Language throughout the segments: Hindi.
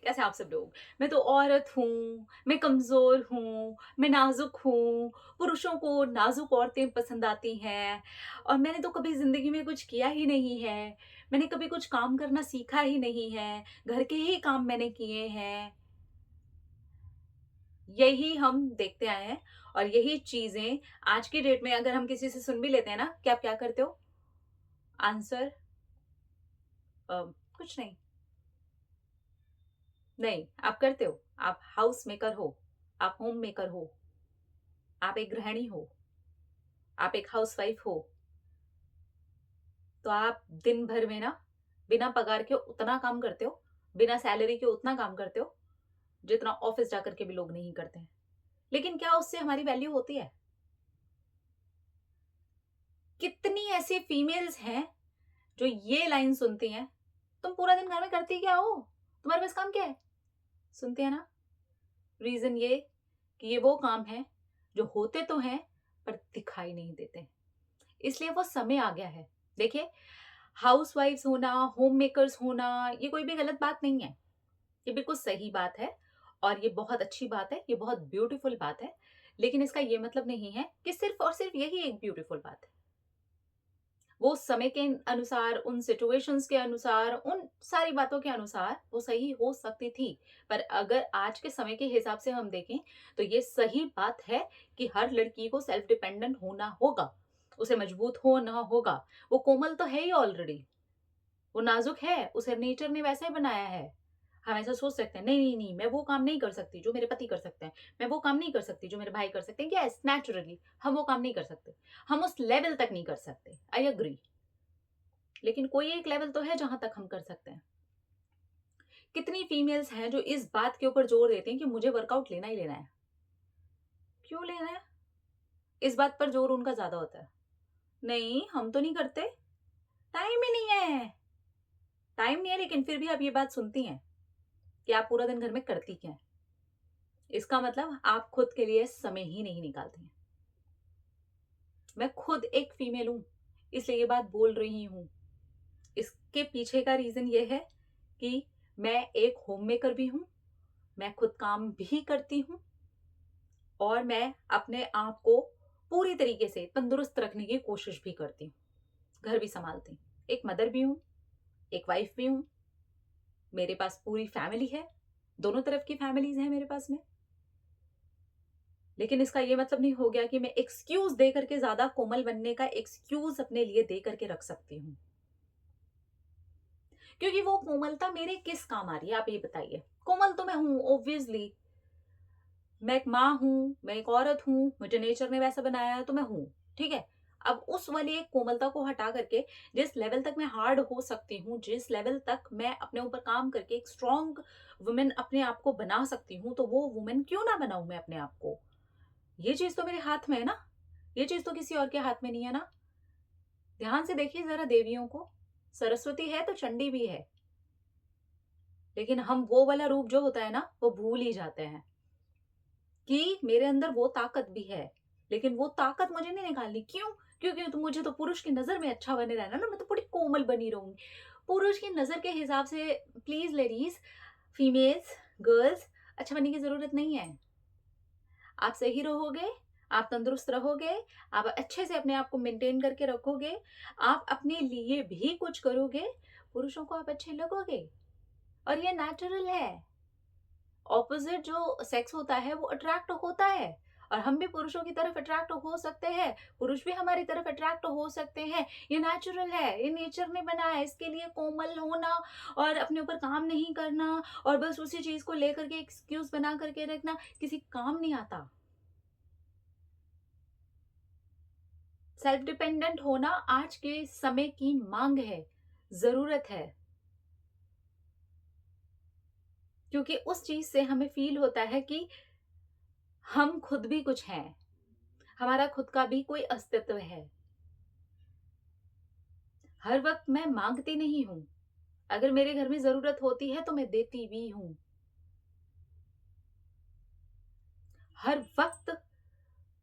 कैसे हैं आप सब लोग? मैं तो औरत हूँ, मैं कमज़ोर हूँ, मैं नाज़ुक हूँ, पुरुषों को नाज़ुक औरतें पसंद आती हैं और मैंने तो कभी ज़िंदगी में कुछ किया ही नहीं है। मैंने कभी कुछ काम करना सीखा ही नहीं है, घर के ही काम मैंने किए हैं। यही हम देखते आए हैं और यही चीज़ें आज की डेट में अगर हम किसी से सुन भी लेते हैं ना कि आप क्या करते हो? आंसर कुछ नहीं। नहीं, आप करते हो। आप हाउस मेकर हो, आप होम मेकर हो, आप एक गृहिणी हो, आप एक हाउसवाइफ हो, तो आप दिन भर में ना बिना पगार के उतना काम करते हो, बिना सैलरी के उतना काम करते हो, जितना ऑफिस जाकर के भी लोग नहीं करते हैं। लेकिन क्या उससे हमारी वैल्यू होती है? कितनी ऐसी फीमेल्स हैं जो ये लाइन सुनती हैं, "तुम पूरा दिन घर में करती क्या हो? तुम्हारे पास काम क्या है?" सुनते हैं ना? रीज़न ये कि ये वो काम हैं जो होते तो हैं पर दिखाई नहीं देते। इसलिए वो समय आ गया है। देखिए, हाउसवाइफ्स होना, होम मेकर्स होना, ये कोई भी गलत बात नहीं है। ये बिल्कुल सही बात है और ये बहुत अच्छी बात है, ये बहुत ब्यूटीफुल बात है। लेकिन इसका ये मतलब नहीं है कि सिर्फ़ और सिर्फ़ यही एक ब्यूटीफुल बात है। वो समय के अनुसार, उन सिचुएशंस के अनुसार, उन सारी बातों के अनुसार वो सही हो सकती थी। पर अगर आज के समय के हिसाब से हम देखें, तो ये सही बात है कि हर लड़की को सेल्फ डिपेंडेंट होना होगा। उसे मजबूत होना होगा। वो कोमल तो है ही ऑलरेडी। वो नाज़ुक है, उसे नेचर ने वैसा ही बनाया है। हम ऐसा सोच सकते हैं, नहीं, नहीं, नहीं, मैं वो काम नहीं कर सकती जो मेरे पति कर सकते हैं। मैं वो काम नहीं कर सकती जो मेरे भाई कर सकते हैं। येस, नेचुरली हम वो काम नहीं कर सकते। हम उस लेवल तक नहीं कर सकते। I agree. लेकिन कोई एक लेवल तो है जहाँ तक हम कर सकते हैं। कितनी फीमेल्स हैं जो इस बात के ऊपर जोर देती हैं कि मुझे वर्कआउट लेना ही लेना है। क्यों लेना है? इस बात पर जोर उनका ज़्यादा होता है। नहीं, हम तो नहीं करते, टाइम ही नहीं है। टाइम नहीं है लेकिन फिर भी आप ये बात सुनती हैं कि आप पूरा दिन घर में करती क्या हैं? इसका मतलब आप खुद के लिए समय ही नहीं निकालती हैं। मैं खुद एक फीमेल हूँ, इसलिए ये बात बोल रही हूँ। इसके पीछे का रीज़न ये है कि मैं एक होममेकर भी हूँ, मैं खुद काम भी करती हूँ और मैं अपने आप को पूरी तरीके से तंदुरुस्त रखने की कोशिश भी करती हूँ। घर भी सँभालती हूँ। एक मदर भी हूँ, एक वाइफ़ भी हूँ, मेरे पास पूरी फैमिली है, दोनों तरफ की फैमिलीज़ हैं मेरे पास में। लेकिन इसका ये मतलब नहीं हो गया कि मैं एक्सक्यूज़ दे कर के ज़्यादा कोमल बनने का एक्सक्यूज़ अपने लिए दे कर के रख सकती हूँ। क्योंकि वो कोमलता मेरे किस काम आ रही है आप ये बताइए? कोमल तो मैं हूँ ऑब्वियसली। मैं एक माँ हूँ, मैं एक औरत हूँ, मुझे नेचर ने वैसा बनाया है तो मैं हूँ, ठीक है? अब उस वाली एक कोमलता को हटा करके जिस लेवल तक मैं हार्ड हो सकती हूँ, जिस लेवल तक मैं अपने ऊपर काम करके एक स्ट्रॉन्ग वुमन अपने आप को बना सकती हूँ, तो वो वुमन क्यों ना बनाऊँ मैं अपने आप को? ये चीज़ तो मेरे हाथ में है ना, ये चीज़ तो किसी और के हाथ में नहीं है ना। ध्यान से देखिए ज़रा देवियों को, सरस्वती है तो चंडी भी है, लेकिन हम वो वाला रूप जो होता है ना, वो भूल ही जाते हैं। कि मेरे अंदर वो ताकत भी है, लेकिन वो ताकत मुझे नहीं निकालनी। क्यों? क्योंकि तो मुझे तो पुरुष की नज़र में अच्छा बने रहना ना, मैं तो बड़ी कोमल बनी रहूँगी। पुरुष की नज़र के हिसाब से प्लीज़ लेडीज़, फीमेल्स, गर्ल्स अच्छा बनने की ज़रूरत नहीं है। आप सही रहोगे, आप तंदुरुस्त रहोगे, आप अच्छे से अपने आप को मेंटेन करके रखोगे, आप अपने लिए भी कुछ करोगे, पुरुषों को आप अच्छे लगोगे और ये नेचुरल है। ऑपोजिट जो सेक्स होता है वो अट्रैक्ट होता है और हम भी पुरुषों की तरफ अट्रैक्ट हो सकते हैं, पुरुष भी हमारी तरफ अट्रैक्ट हो सकते हैं। ये नेचुरल है, ये नेचर ने बनाया है। इसके लिए कोमल होना और अपने ऊपर काम नहीं करना और बस उसी चीज को लेकर के एक्सक्यूज बना करके रखना किसी काम नहीं आता। सेल्फ डिपेंडेंट होना आज के समय की मांग है, जरूरत है, क्योंकि उस चीज से हमें फील होता है कि हम खुद भी कुछ हैं, हमारा खुद का भी कोई अस्तित्व है। हर वक़्त मैं माँगती नहीं हूँ। अगर मेरे घर में ज़रूरत होती है तो मैं देती भी हूँ। हर वक़्त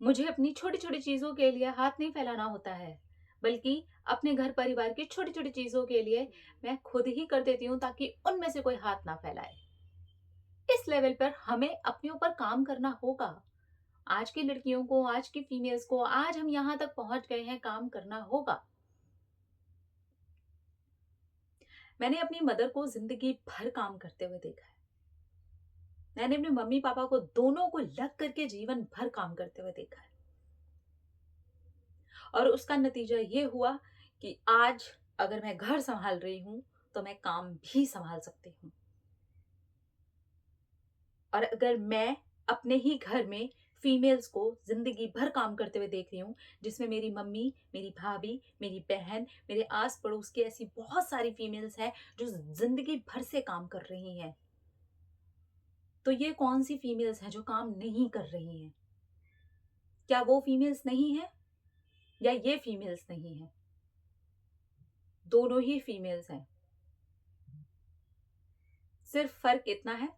मुझे अपनी छोटी-छोटी चीज़ों के लिए हाथ नहीं फैलाना होता है, बल्कि अपने घर परिवार की छोटी-छोटी चीज़ों के लिए मैं खुद ही कर देती हूँ ताकि उनमें से कोई हाथ ना फैलाए। इस लेवल पर हमें अपने ऊपर काम करना होगा। आज की लड़कियों को, आज की फीमेल्स को, आज हम यहाँ तक पहुंच गए हैं, काम करना होगा। मैंने अपनी मदर को जिंदगी भर काम करते हुए देखा है। मैंने अपने मम्मी पापा को, दोनों को लग करके जीवन भर काम करते हुए देखा है। और उसका नतीजा ये हुआ कि आज अगर मैं घर संभाल रही हूं तो मैं काम भी संभाल सकती हूँ। और अगर मैं अपने ही घर में फीमेल्स को जिंदगी भर काम करते हुए देख रही हूँ, जिसमें मेरी मम्मी, मेरी भाभी, मेरी बहन, मेरे आस पड़ोस की ऐसी बहुत सारी फीमेल्स हैं जो जिंदगी भर से काम कर रही हैं, तो ये कौन सी फीमेल्स हैं जो काम नहीं कर रही हैं? क्या वो फीमेल्स नहीं है या ये फीमेल्स नहीं है? दोनों ही फीमेल्स हैं। सिर्फ फर्क इतना है,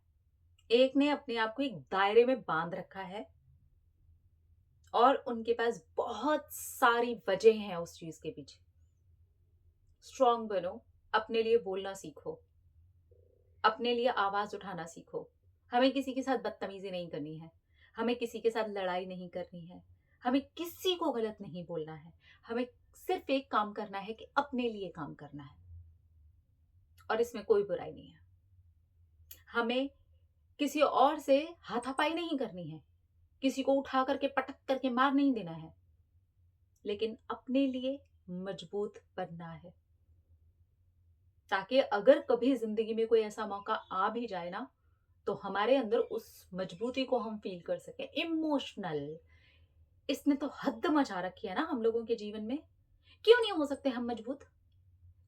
एक ने अपने आप को एक दायरे में बांध रखा है और उनके पास बहुत सारी वजह हैं उस चीज के पीछे। स्ट्रांग बनो, अपने लिए बोलना सीखो, अपने लिए आवाज उठाना सीखो। हमें किसी के साथ बदतमीजी नहीं करनी है, हमें किसी के साथ लड़ाई नहीं करनी है, हमें किसी को गलत नहीं बोलना है। हमें सिर्फ एक काम करना है कि अपने लिए काम करना है, और इसमें कोई बुराई नहीं है। हमें किसी और से हाथापाई नहीं करनी है, किसी को उठा करके पटक करके मार नहीं देना है, लेकिन अपने लिए मजबूत बनना है, ताकि अगर कभी जिंदगी में कोई ऐसा मौका आ भी जाए ना, तो हमारे अंदर उस मजबूती को हम फील कर सके। इमोशनल, इसने तो हद मचा रखी है ना हम लोगों के जीवन में। क्यों नहीं हो सकते हम मजबूत?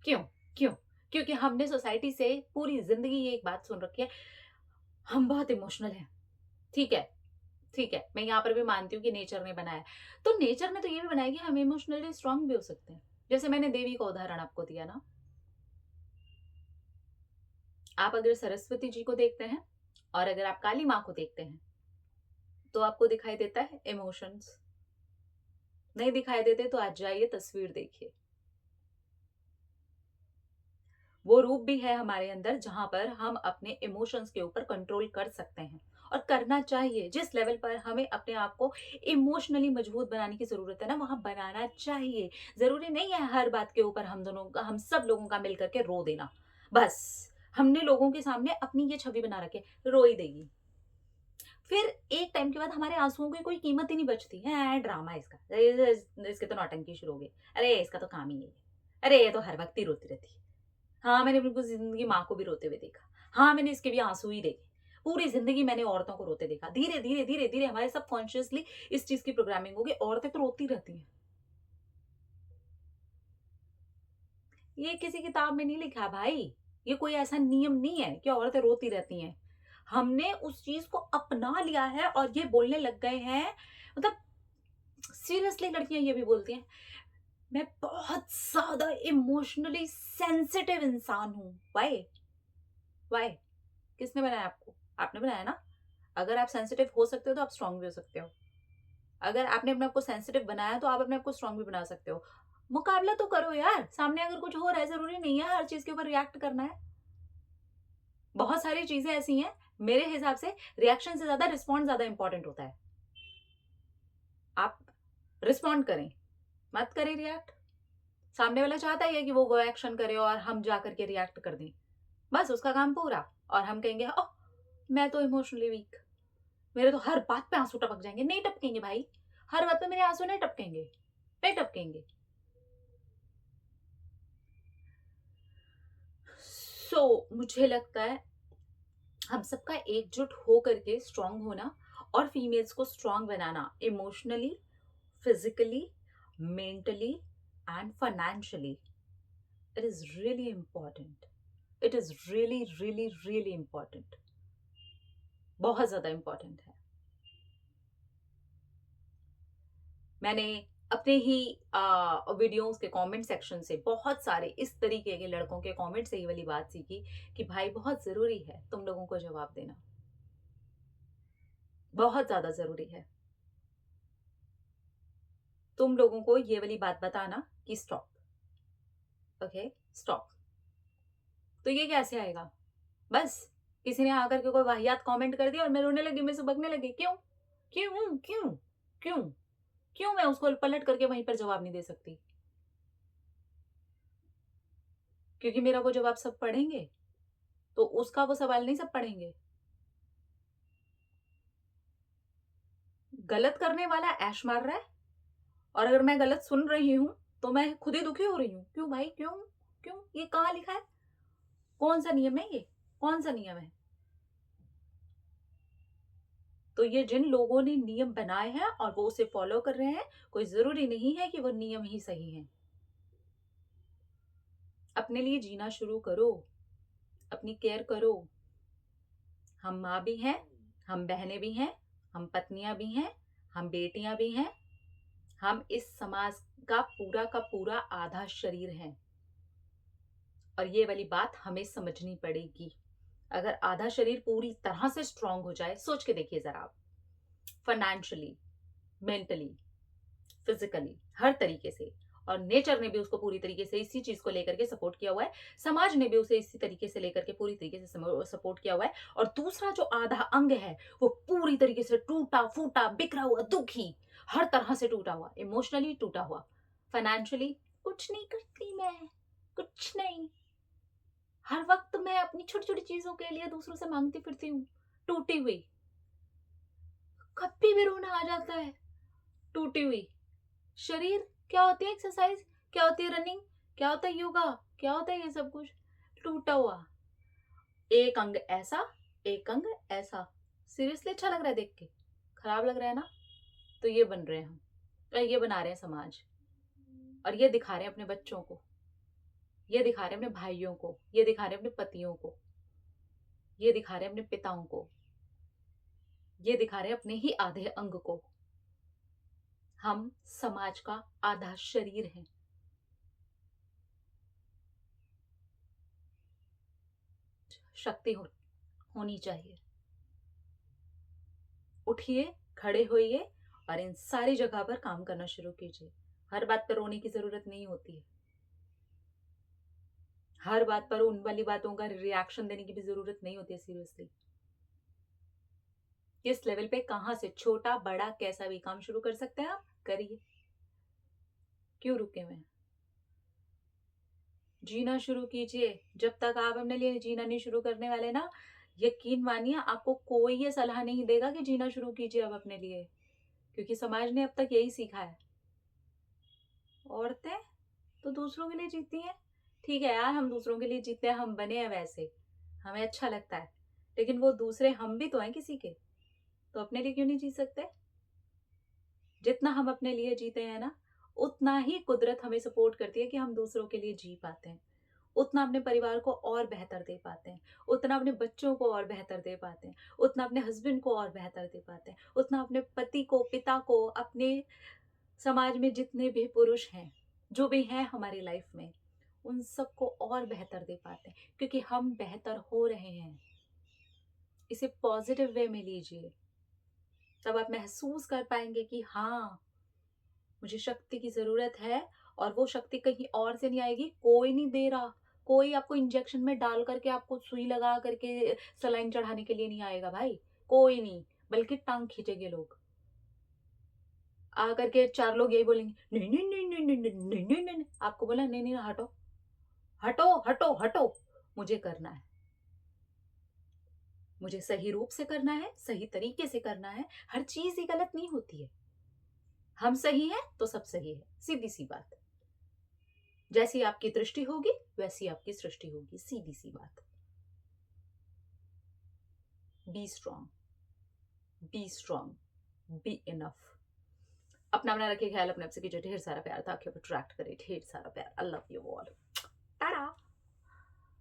क्यों? क्यों? क्योंकि हमने सोसाइटी से पूरी जिंदगी ये एक बात सुन रखी है, हम बहुत इमोशनल हैं। ठीक है, ठीक है, मैं यहाँ पर भी मानती हूँ कि नेचर ने बनाया, तो नेचर ने तो ये भी बनाया कि हम इमोशनली स्ट्रांग भी हो सकते हैं। जैसे मैंने देवी का उदाहरण आपको दिया ना, आप अगर सरस्वती जी को देखते हैं और अगर आप काली माँ को देखते हैं, तो आपको दिखाई देता है इमोशंस? नहीं दिखाई देते तो आज जाइए तस्वीर देखिए। वो रूप भी है हमारे अंदर जहां पर हम अपने इमोशंस के ऊपर कंट्रोल कर सकते हैं, और करना चाहिए। जिस लेवल पर हमें अपने आप को इमोशनली मजबूत बनाने की जरूरत है ना, वहां बनाना चाहिए। जरूरी नहीं है हर बात के ऊपर हम दोनों का, हम सब लोगों का मिलकर के रो देना। बस हमने लोगों के सामने अपनी ये छवि बना रखी है, रो ही देगी। फिर एक टाइम के बाद हमारे आंसुओं की कोई कीमत ही नहीं बचती है। ड्रामा है इसका, इसके तो नौटंकी शुरू हो गई, अरे इसका तो काम ही यही है, अरे ये तो हर वक्त ही रोती रहती है। हाँ, मैंने बिल्कुल जिंदगी माँ को भी रोते हुए देखा। हाँ, मैंने इसके भी आंसू ही देखे। पूरी जिंदगी मैंने औरतों को रोते देखा। धीरे धीरे धीरे धीरे हमारे सबकॉन्शियसली इस चीज की प्रोग्रामिंग होगी, औरतें तो रोती रहती हैं। ये किसी किताब में नहीं लिखा भाई, ये कोई ऐसा नियम नहीं है कि औरतें रोती रहती हैं। हमने उस चीज को अपना लिया है और ये बोलने लग गए हैं। मतलब सीरियसली लड़कियां ये भी बोलती हैं, मैं बहुत ज्यादा इमोशनली सेंसिटिव इंसान हूं। वाई? वाई? किसने बनाया आपको? आपने बनाया ना। अगर आप सेंसिटिव हो सकते हो तो आप स्ट्रांग भी हो सकते हो। अगर आपने अपने आप को सेंसिटिव बनाया तो आप अपने आप को स्ट्रांग भी बना सकते हो। मुकाबला तो करो यार, सामने अगर कुछ हो रहा है, जरूरी नहीं है हर चीज के ऊपर रिएक्ट करना है। बहुत सारी चीजें ऐसी हैं, मेरे हिसाब से रिएक्शन से ज्यादा रिस्पॉन्ड ज्यादा इंपॉर्टेंट होता है। आप रिस्पॉन्ड करें, मत करें रिएक्ट। सामने वाला चाहता है कि वो एक्शन करे और हम जा करके रिएक्ट कर दें, बस उसका काम पूरा। और हम कहेंगे ओह, मैं तो इमोशनली वीक, मेरे तो हर बात पे आंसू टपक जाएंगे। नहीं टपकेंगे भाई, हर बात पे मेरे आंसू नहीं टपकेंगे, नहीं टपकेंगे। मुझे लगता है हम सबका एकजुट हो करके स्ट्रांग होना और फीमेल्स को strong banana, emotionally, physically, mentally and financially, it is really important. It is really really really important, बहुत ज्यादा इंपॉर्टेंट है। मैंने अपने ही वीडियोस के कमेंट सेक्शन से बहुत सारे इस तरीके के लड़कों के कमेंट से ये वाली बात सीखी कि भाई बहुत जरूरी है तुम लोगों को जवाब देना, बहुत ज्यादा जरूरी है तुम लोगों को ये वाली बात बताना कि स्टॉप, ओके स्टॉप। तो ये कैसे आएगा? बस किसी ने आकर के कोई वाहियात कमेंट कर दिया और मैं रोने लगी, मैं सुबकने लगी। क्यों? क्यों? क्यों? क्यों? क्यों मैं उसको पलट करके वहीं पर जवाब नहीं दे सकती? क्योंकि मेरा वो जवाब सब पढ़ेंगे, तो उसका वो सवाल नहीं सब पढ़ेंगे। गलत करने वाला ऐश मार रहा है और अगर मैं गलत सुन रही हूं तो मैं खुद ही दुखी हो रही हूं। क्यों भाई? क्यों? क्यों? ये कहाँ लिखा है? कौन सा नियम है ये? कौन सा नियम है? तो ये जिन लोगों ने नियम बनाए हैं और वो उसे फॉलो कर रहे हैं, कोई जरूरी नहीं है कि वो नियम ही सही हैं। अपने लिए जीना शुरू करो, अपनी केयर करो। हम माँ भी हैं, हम बहनें भी हैं, हम पत्नियां भी हैं, हम बेटियां भी हैं, हम इस समाज का पूरा आधा शरीर हैं। और ये वाली बात हमें समझनी पड़ेगी। अगर आधा शरीर पूरी तरह से स्ट्रांग हो जाए, सोच के देखिए जरा आप, फाइनेंशियली, मेंटली, फिजिकली, हर तरीके से, और नेचर ने भी उसको पूरी तरीके से इसी चीज को लेकर के सपोर्ट किया हुआ है, समाज ने भी उसे इसी तरीके से लेकर के पूरी तरीके से सपोर्ट किया हुआ है, और दूसरा जो आधा अंग है वो पूरी तरीके से टूटा फूटा, बिखरा हुआ, दुखी, हर तरह से टूटा हुआ, इमोशनली टूटा हुआ, फाइनेंशियली कुछ नहीं करती मैं, कुछ नहीं, हर वक्त मैं अपनी छोटी छोटी चीजों के लिए दूसरों से मांगती फिरती हूँ, टूटी हुई, कभी भी रोना आ जाता है, टूटी हुई। शरीर क्या होती है? एक्सरसाइज क्या होती है? रनिंग क्या होता है? योगा क्या होता है? ये सब कुछ टूटा हुआ, एक अंग ऐसा, एक अंग ऐसा। सीरियसली अच्छा लग रहा है देख के? खराब लग रहा है ना? तो ये बन रहे हैं हम, और ये बना रहे हैं समाज, और ये दिखा रहे हैं अपने बच्चों को, ये दिखा रहे हैं अपने भाइयों को, ये दिखा रहे हैं अपने पतियों को, ये दिखा रहे हैं अपने पिताओं को, ये दिखा रहे हैं अपने ही आधे अंग को। हम समाज का आधा शरीर हैं। शक्ति होनी चाहिए। उठिए, खड़े होइए और इन सारी जगह पर काम करना शुरू कीजिए। हर बात पर रोने की जरूरत नहीं होती है, हर बात पर उन वाली बातों का रिएक्शन देने की भी जरूरत नहीं होती है। सीरियसली, किस लेवल पे, कहां से, छोटा बड़ा कैसा भी काम शुरू कर सकते हैं आप, करिए। क्यों रुके हुए हैं? जीना शुरू कीजिए। जब तक आप अपने लिए जीना नहीं शुरू करने वाले ना, यकीन मानिए आपको कोई ये सलाह नहीं देगा कि जीना शुरू कीजिए अब अपने लिए, क्योंकि समाज ने अब तक यही सीखा है। औरतें तो दूसरों के लिए जीती हैं। ठीक है यार, हम दूसरों के लिए जीते हैं, हम बने हैं वैसे, हमें अच्छा लगता है, लेकिन वो दूसरे हम भी तो हैं किसी के, तो अपने लिए क्यों नहीं जी सकते? जितना हम अपने लिए जीते हैं ना, उतना ही कुदरत हमें सपोर्ट करती है कि हम दूसरों के लिए जी पाते हैं, उतना अपने परिवार को और बेहतर दे पाते हैं, उतना अपने बच्चों को और बेहतर दे पाते हैं, उतना अपने हस्बैंड को और बेहतर दे पाते हैं, उतना अपने पति को, पिता को, अपने समाज में जितने भी पुरुष हैं, जो भी हैं हमारी लाइफ में, उन सबको और बेहतर दे पाते हैं, क्योंकि हम बेहतर हो रहे हैं। इसे पॉजिटिव वे में लीजिए, तब आप महसूस कर पाएंगे कि हाँ, मुझे शक्ति की जरूरत है, और वो शक्ति कहीं और से नहीं आएगी, कोई नहीं दे रहा, कोई आपको इंजेक्शन में डाल करके, आपको सुई लगा करके सलाइन चढ़ाने के लिए नहीं आएगा भाई, कोई नहीं, बल्कि टांग खींचेंगे लोग। आकर के चार लोग यही बोलेंगे, नहीं नहीं नहीं नहीं नहीं नहीं नहीं नहीं नहीं, आपको बोला नहीं नहीं, हटो हटो हटो हटो, मुझे करना है, मुझे सही रूप से करना है, सही तरीके से करना है, हर चीज ही गलत नहीं होती है, हम सही हैं तो सब सही है, सीधी सी बात। जैसी आपकी दृष्टि होगी वैसी आपकी सृष्टि होगी, सीधी सी बात। Be strong, be strong, be enough. अपना अपना रखिए ख्याल, अपने आपसे कीजिए ढेर सारा प्यार, ताकि आप अट्रैक्ट करें ढेर सारा प्यार। I love you all. Tata.